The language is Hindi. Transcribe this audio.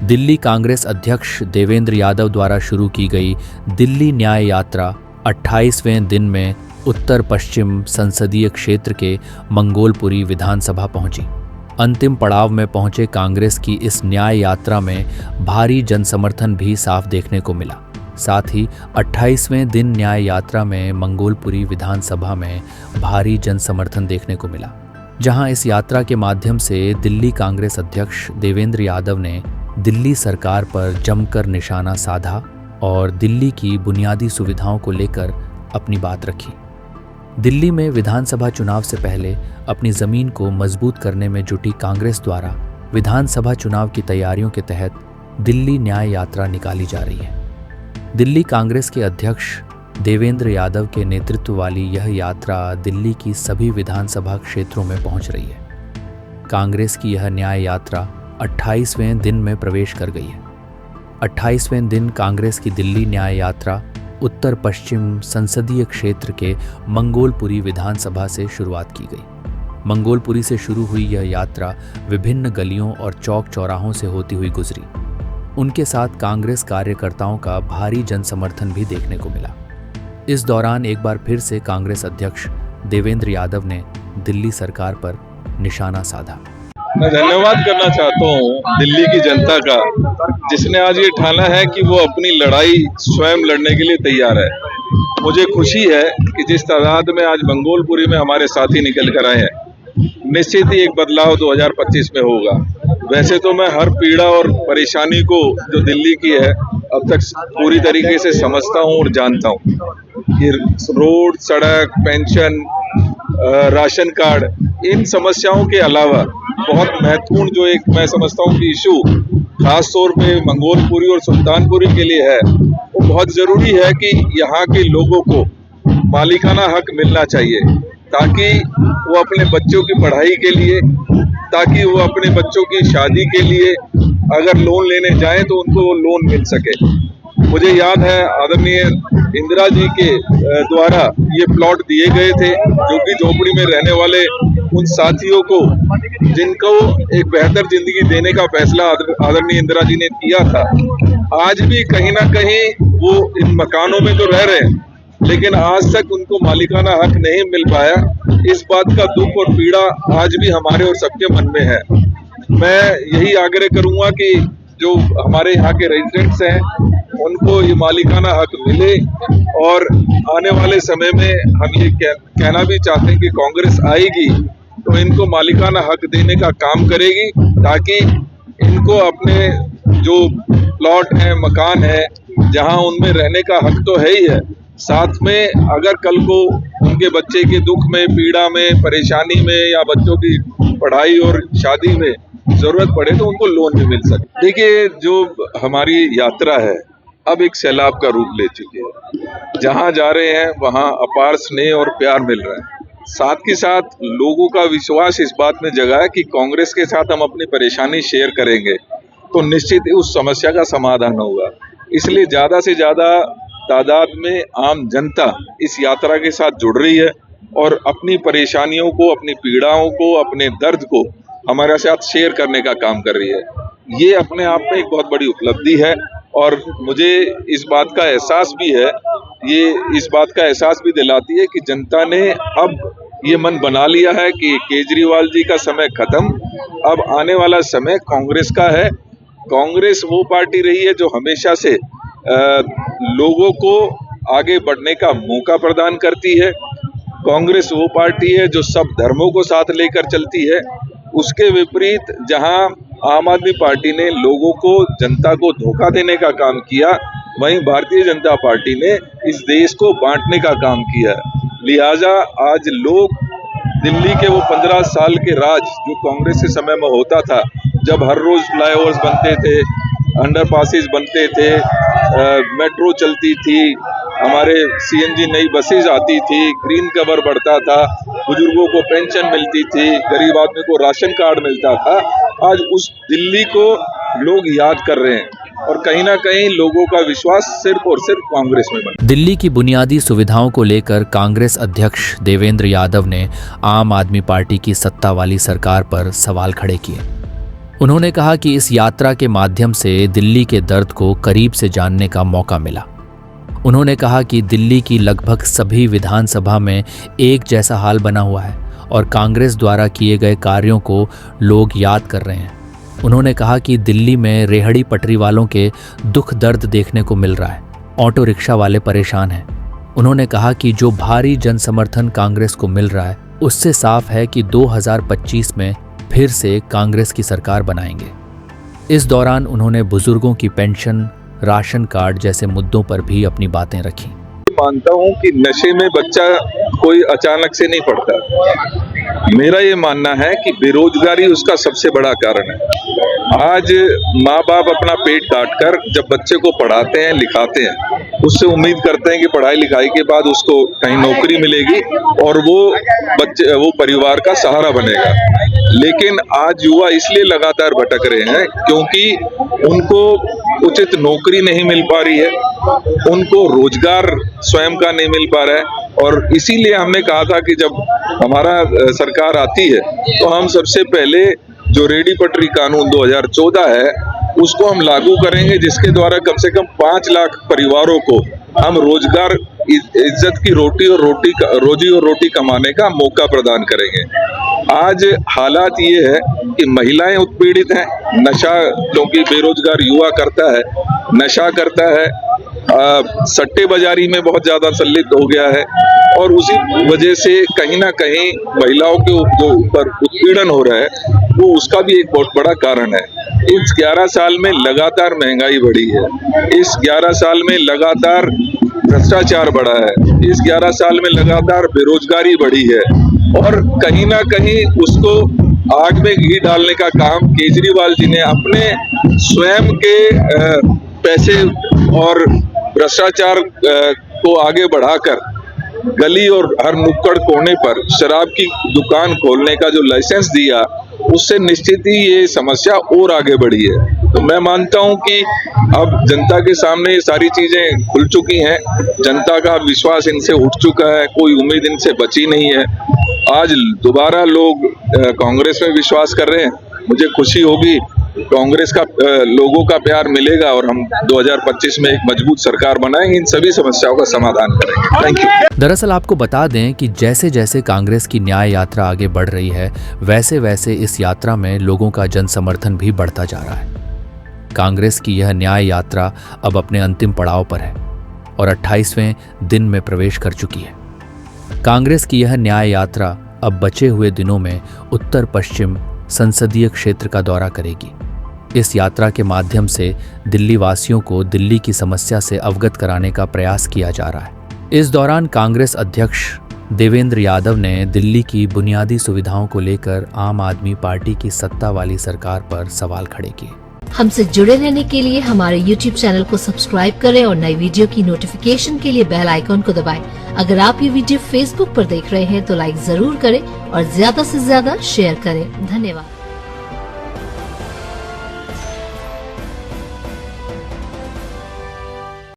दिल्ली कांग्रेस अध्यक्ष देवेंद्र यादव द्वारा शुरू की गई दिल्ली न्याय यात्रा 28वें दिन में उत्तर पश्चिम संसदीय क्षेत्र के मंगोलपुरी विधानसभा पहुंची। अंतिम पड़ाव में पहुंचे कांग्रेस की इस न्याय यात्रा में भारी जनसमर्थन भी साफ देखने को मिला। साथ ही 28वें दिन न्याय यात्रा में मंगोलपुरी विधानसभा में भारी जनसमर्थन देखने को मिला, जहां इस यात्रा के माध्यम से दिल्ली कांग्रेस अध्यक्ष देवेंद्र यादव ने दिल्ली सरकार पर जमकर निशाना साधा और दिल्ली की बुनियादी सुविधाओं को लेकर अपनी बात रखी। दिल्ली में विधानसभा चुनाव से पहले अपनी जमीन को मजबूत करने में जुटी कांग्रेस द्वारा विधानसभा चुनाव की तैयारियों के तहत दिल्ली न्याय यात्रा निकाली जा रही है। दिल्ली कांग्रेस के अध्यक्ष देवेंद्र यादव के नेतृत्व वाली यह यात्रा दिल्ली की सभी विधानसभा क्षेत्रों में पहुंच रही है। कांग्रेस की यह न्याय यात्रा 28वें दिन में प्रवेश कर गई है। 28वें दिन कांग्रेस की दिल्ली न्याय यात्रा उत्तर पश्चिम संसदीय क्षेत्र के मंगोलपुरी विधानसभा से शुरुआत की गई। मंगोलपुरी से शुरू हुई यह यात्रा विभिन्न गलियों और चौक चौराहों से होती हुई गुजरी। उनके साथ कांग्रेस कार्यकर्ताओं का भारी जनसमर्थन भी देखने को मिला। इस दौरान एक बार फिर से कांग्रेस अध्यक्ष देवेंद्र यादव ने दिल्ली सरकार पर निशाना साधा। मैं धन्यवाद करना चाहता हूँ दिल्ली की जनता का, जिसने आज ये ठाना है कि वो अपनी लड़ाई स्वयं लड़ने के लिए तैयार है। मुझे खुशी है कि जिस तादाद में आज मंगोलपुरी में हमारे साथी निकल कर आए हैं, निश्चित ही एक बदलाव 2025 में होगा। वैसे तो मैं हर पीड़ा और परेशानी को जो दिल्ली की है अब तक पूरी तरीके से समझता हूँ और जानता हूँ कि रोड, सड़क, पेंशन, राशन कार्ड, इन समस्याओं के अलावा बहुत महत्वपूर्ण जो एक मैं समझता हूँ कि इशू खास तौर पे मंगोलपुरी और सुल्तानपुरी के लिए है, वो बहुत ज़रूरी है कि यहाँ के लोगों को मालिकाना हक मिलना चाहिए, ताकि वो अपने बच्चों की पढ़ाई के लिए, ताकि वो अपने बच्चों की शादी के लिए अगर लोन लेने जाएं तो उनको वो लोन मिल सके। मुझे याद है आदरणीय इंदिरा जी के द्वारा ये प्लॉट दिए गए थे, जो कि झोपड़ी में रहने वाले उन साथियों को जिनको एक बेहतर जिंदगी देने का फैसला आदरणीय इंदिरा जी ने किया था। आज भी कहीं ना कहीं वो इन मकानों में तो रह रहे हैं, लेकिन आज तक उनको मालिकाना हक नहीं मिल पाया। इस बात का दुख और पीड़ा आज भी हमारे और सबके मन में है। मैं यही आग्रह करूंगा कि जो हमारे यहाँ के रेजिडेंट्स हैं उनको ये मालिकाना हक मिले, और आने वाले समय में हम ये कहना भी चाहते हैं कि कांग्रेस आएगी तो इनको मालिकाना हक देने का काम करेगी, ताकि इनको अपने जो प्लॉट है, मकान है, जहां उनमें रहने का हक तो है ही है, साथ में अगर कल को उनके बच्चे के दुख में, पीड़ा में, परेशानी में या बच्चों की पढ़ाई और शादी में जरूरत पड़े तो उनको लोन भी मिल सके। देखिए, जो हमारी यात्रा है अब एक सैलाब का रूप ले चुकी है। जहां जा रहे हैं वहां अपार स्नेह और प्यार मिल रहा है। साथ के साथ लोगों का विश्वास इस बात में जगा है कि कांग्रेस के साथ हम अपनी परेशानी शेयर करेंगे तो निश्चित ही उस समस्या का समाधान होगा। इसलिए ज्यादा से ज्यादा तादाद में आम जनता इस यात्रा के साथ जुड़ रही है और अपनी परेशानियों को, अपनी पीड़ाओं को, अपने दर्द को हमारे साथ शेयर करने का काम कर रही है। ये अपने आप में एक बहुत बड़ी उपलब्धि है और मुझे इस बात का एहसास भी है, ये इस बात का एहसास भी दिलाती है कि जनता ने अब ये मन बना लिया है कि केजरीवाल जी का समय खत्म, अब आने वाला समय कांग्रेस का है। कांग्रेस वो पार्टी रही है जो हमेशा से लोगों को आगे बढ़ने का मौका प्रदान करती है। कांग्रेस वो पार्टी है जो सब धर्मों को साथ लेकर चलती है। उसके विपरीत जहां आम आदमी पार्टी ने लोगों को, जनता को धोखा देने का काम किया, वहीं भारतीय जनता पार्टी ने इस देश को बांटने का काम किया। लिहाजा आज लोग दिल्ली के वो 15 साल के राज जो कांग्रेस के समय में होता था, जब हर रोज फ्लाईओवर्स बनते थे, अंडरपासेस बनते थे, मेट्रो चलती थी, हमारे सीएनजी नई बसेज आती थी, ग्रीन कवर बढ़ता था, बुजुर्गों को पेंशन मिलती थी, गरीब आदमी को राशन कार्ड मिलता था, आज उस दिल्ली को लोग याद कर रहे हैं और कहीं ना कहीं लोगों का विश्वास सिर्फ और सिर्फ कांग्रेस में बना। दिल्ली की बुनियादी सुविधाओं को लेकर कांग्रेस अध्यक्ष देवेंद्र यादव ने आम आदमी पार्टी की सत्ता वाली सरकार पर सवाल खड़े किए। उन्होंने कहा कि इस यात्रा के माध्यम से दिल्ली के दर्द को करीब से जानने का मौका मिला। उन्होंने कहा कि दिल्ली की लगभग सभी विधानसभा में एक जैसा हाल बना हुआ है और कांग्रेस द्वारा किए गए कार्यों को लोग याद कर रहे हैं। उन्होंने कहा कि दिल्ली में रेहड़ी पटरी वालों के दुख दर्द देखने को मिल रहा है, ऑटो रिक्शा वाले परेशान हैं। उन्होंने कहा कि जो भारी जन समर्थन कांग्रेस को मिल रहा है उससे साफ है कि 2025 में फिर से कांग्रेस की सरकार बनाएंगे। इस दौरान उन्होंने बुजुर्गों की पेंशन, राशन कार्ड जैसे मुद्दों पर भी अपनी बातें रखी। मानता हूं कि नशे में बच्चा कोई अचानक से नहीं पड़ता। मेरा ये मानना है कि बेरोजगारी उसका सबसे बड़ा कारण है। आज माँ बाप अपना पेट काटकर जब बच्चे को पढ़ाते हैं, लिखाते हैं, उससे उम्मीद करते हैं कि पढ़ाई लिखाई के बाद उसको कहीं नौकरी मिलेगी और वो परिवार का सहारा बनेगा। लेकिन आज युवा इसलिए लगातार भटक रहे हैं क्योंकि उनको उचित नौकरी नहीं मिल पा रही है, उनको रोजगार स्वयं का नहीं मिल पा रहा है। और इसीलिए हमने कहा था कि जब हमारा सरकार आती है तो हम सबसे पहले जो रेहड़ी पटरी कानून 2014 है उसको हम लागू करेंगे, जिसके द्वारा कम से कम 5 लाख परिवारों को हम रोजगार, इज्जत की रोजी और रोटी कमाने का मौका प्रदान करेंगे। आज हालात ये है कि महिलाएं उत्पीड़ित हैं, नशा, क्योंकि बेरोजगार युवा करता है, नशा करता है, सट्टे बाजारी में बहुत ज्यादा संलिप्त हो गया है और उसी वजह से कहीं ना कहीं महिलाओं के जो ऊपर उत्पीड़न हो रहा है वो उसका भी एक बहुत बड़ा कारण है। इस 11 साल में लगातार महंगाई बढ़ी है, इस 11 साल में लगातार भ्रष्टाचार बढ़ा है, इस 11 साल में लगातार बेरोजगारी बढ़ी है और कहीं ना कहीं उसको आग में घी डालने का काम केजरीवाल जी ने अपने स्वयं के पैसे और भ्रष्टाचार को आगे बढ़ाकर गली और हर नुक्कड़ कोने पर शराब की दुकान खोलने का जो लाइसेंस दिया, उससे निश्चित ही ये समस्या और आगे बढ़ी है। तो मैं मानता हूं कि अब जनता के सामने ये सारी चीजें खुल चुकी हैं, जनता का विश्वास इनसे उठ चुका है, कोई उम्मीद इनसे बची नहीं है। आज दोबारा लोग कांग्रेस में विश्वास कर रहे हैं। मुझे खुशी होगी, कांग्रेस का लोगों का प्यार मिलेगा और हम 2025 में एक मजबूत सरकार बनाएंगे, इन सभी समस्याओं का समाधान करेंगे। Thank you. दरअसल आपको बता दें कि जैसे जैसे कांग्रेस की न्याय यात्रा आगे बढ़ रही है वैसे वैसे इस यात्रा में लोगों का जन समर्थन भी बढ़ता जा रहा है। कांग्रेस की यह न्याय यात्रा अब अपने अंतिम पड़ाव पर है और 28वें दिन में प्रवेश कर चुकी है। कांग्रेस की यह न्याय यात्रा अब बचे हुए दिनों में उत्तर पश्चिम संसदीय क्षेत्र का दौरा करेगी। इस यात्रा के माध्यम से दिल्ली वासियों को दिल्ली की समस्या से अवगत कराने का प्रयास किया जा रहा है। इस दौरान कांग्रेस अध्यक्ष देवेंद्र यादव ने दिल्ली की बुनियादी सुविधाओं को लेकर आम आदमी पार्टी की सत्ता वाली सरकार पर सवाल खड़े किए। हमसे जुड़े रहने के लिए हमारे YouTube चैनल को सब्सक्राइब करें और नई वीडियो की नोटिफिकेशन के लिए बेल आइकॉन को दबाएं। अगर आप ये वीडियो Facebook पर देख रहे हैं तो लाइक जरूर करें और ज्यादा से ज्यादा शेयर करें। धन्यवाद।